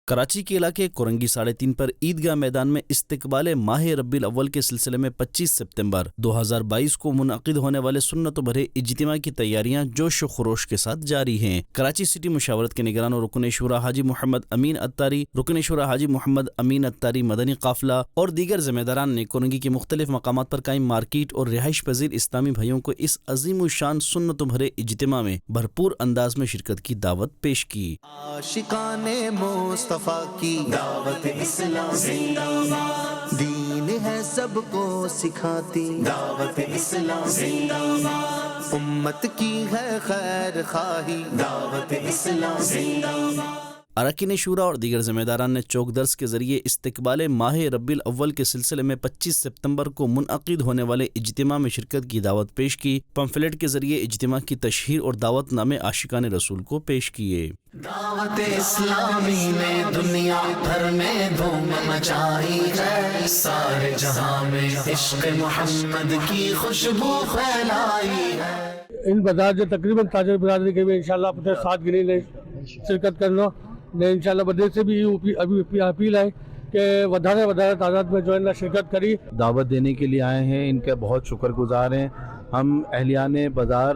کراچی کے علاقے کورنگی 3.5 پر عیدگاہ میدان میں استقبال ماہ ربیع الاول کے سلسلے میں 25 ستمبر 2022 کو منعقد ہونے والے سنت و بھرے اجتماع کی تیاریاں جوش و خروش کے ساتھ جاری ہیں۔ کراچی سٹی مشاورت کے نگران اور رکن شورا حاجی محمد امین اتاری، رکن شورا حاجی محمد امین اتاری مدنی قافلہ اور دیگر ذمہ داران نے کورنگی کے مختلف مقامات پر قائم مارکیٹ اور رہائش پذیر اسلامی بھائیوں کو اس عظیم الشان سنت و بھرے اجتماع میں بھرپور انداز میں شرکت کی دعوت پیش کی۔ عاشقان مصطفیٰ کی دعوت اسلام زندہ باد، دین ہے سب کو سکھاتی دعوت اسلام زندہ باد، امت کی ہے خیر خواہی دعوت اسلام زندہ باد۔ اراکین شورا اور دیگر ذمہ داران نے چوک درس کے ذریعے استقبال ماہ ربیع الاول کے سلسلے میں 25 ستمبر کو منعقد ہونے والے اجتماع میں شرکت کی دعوت پیش کی۔ پمفلیٹ کے ذریعے اجتماع کی تشہیر اور دعوت نامے عاشقان رسول کو پیش کیے۔ دعوت اسلامی نے دنیا بھر میں دھوم مچائی ہے، سارے جہاں میں عشق محمد کی خوشبو پھیلائی ہے۔ ان بازار جو تقریباً تاجر برادری کے بھی انشاءاللہ اپنے ساتھ گنی لیں شرکت کرنا نے انشاءاللہ بدے سے بھی ابھی اپیل ہے کہ وڈارے تعداد میں جو ہے نا شرکت کری۔ دعوت دینے کے لیے آئے ہیں، ان کے بہت شکر گزار ہیں۔ ہم اہلیان بازار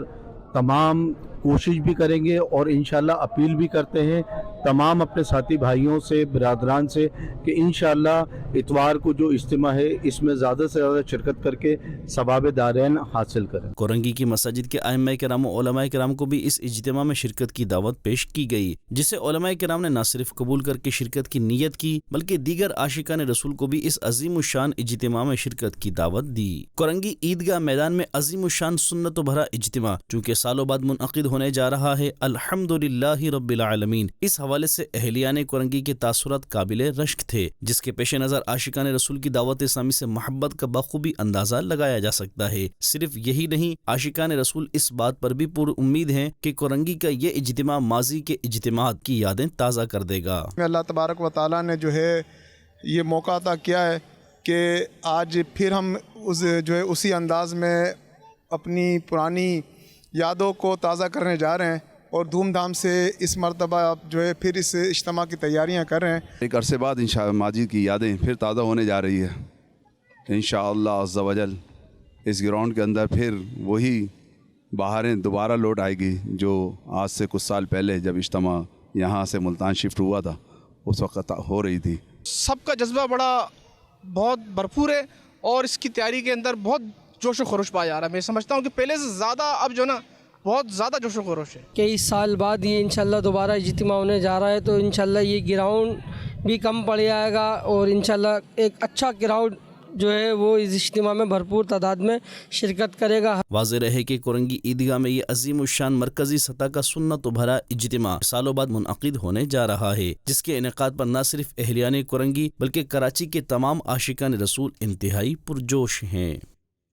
تمام کوشش بھی کریں گے اور انشاءاللہ اپیل بھی کرتے ہیں تمام اپنے ساتھی بھائیوں سے، برادران سے کہ انشاءاللہ اتوار کو جو اجتماع ہے اس میں زیادہ سے زیادہ شرکت کر کے ثواب دارین حاصل کریں۔ کورنگی کی مساجد کے ائمہ کرام و علماء کرام کو بھی اس اجتماع میں شرکت کی دعوت پیش کی گئی، جسے علماء کرام نے نہ صرف قبول کر کے شرکت کی نیت کی بلکہ دیگر عاشقان رسول کو بھی اس عظیم الشان اجتماع میں شرکت کی دعوت دی۔ کورنگی عیدگاہ میدان میں عظیم الشان سنت و بھرا اجتماع چونکہ سالوں بعد منعقد ہونے جا رہا ہے، الحمدللہ رب العالمین، اس حوالے سے اہلیان کورنگی کے تاثرات قابل رشک تھے، جس کے پیش نظر عاشقان رسول کی دعوت اسلامی سے محبت کا بخوبی اندازہ لگایا جا سکتا ہے۔ صرف یہی نہیں، عاشقان رسول اس بات پر بھی پر امید ہیں کہ کورنگی کا یہ اجتماع ماضی کے اجتماعات کی یادیں تازہ کر دے گا۔ اللہ تبارک و تعالیٰ نے جو ہے یہ موقع عطا کیا ہے کہ آج پھر ہم اسی انداز میں اپنی پرانی یادوں کو تازہ کرنے جا رہے ہیں اور دھوم دھام سے اس مرتبہ جو ہے پھر اس اجتماع کی تیاریاں کر رہے ہیں۔ ایک عرصے بعد انشاءاللہ ماضی کی یادیں پھر تازہ ہونے جا رہی ہے انشاءاللہ عز و جل۔ اس گراؤنڈ کے اندر پھر وہی بہاریں دوبارہ لوٹ آئے گی جو آج سے کچھ سال پہلے جب اجتماع یہاں سے ملتان شفٹ ہوا تھا اس وقت ہو رہی تھی۔ سب کا جذبہ بہت بھرپور ہے اور اس کی تیاری کے اندر بہت جوش و خروش پایا جا رہا ہے۔ میں سمجھتا ہوں کہ پہلے سے زیادہ اب جو نا بہت زیادہ جوش و خروش ہے۔ کئی سال بعد یہ انشاءاللہ دوبارہ اجتماع ہونے جا رہا ہے تو انشاءاللہ یہ گراؤنڈ بھی کم پڑ جائے گا اور انشاءاللہ ایک اچھا گراؤنڈ جو ہے وہ اس اجتماع میں بھرپور تعداد میں شرکت کرے گا۔ واضح رہے کہ کورنگی عیدگاہ میں یہ عظیم الشان مرکزی سطح کا سنت و بھرا اجتماع سالوں بعد منعقد ہونے جا رہا ہے، جس کے انعقاد پر نہ صرف اہلیان کورنگی بلکہ کراچی کے تمام عاشقان رسول انتہائی پرجوش ہیں۔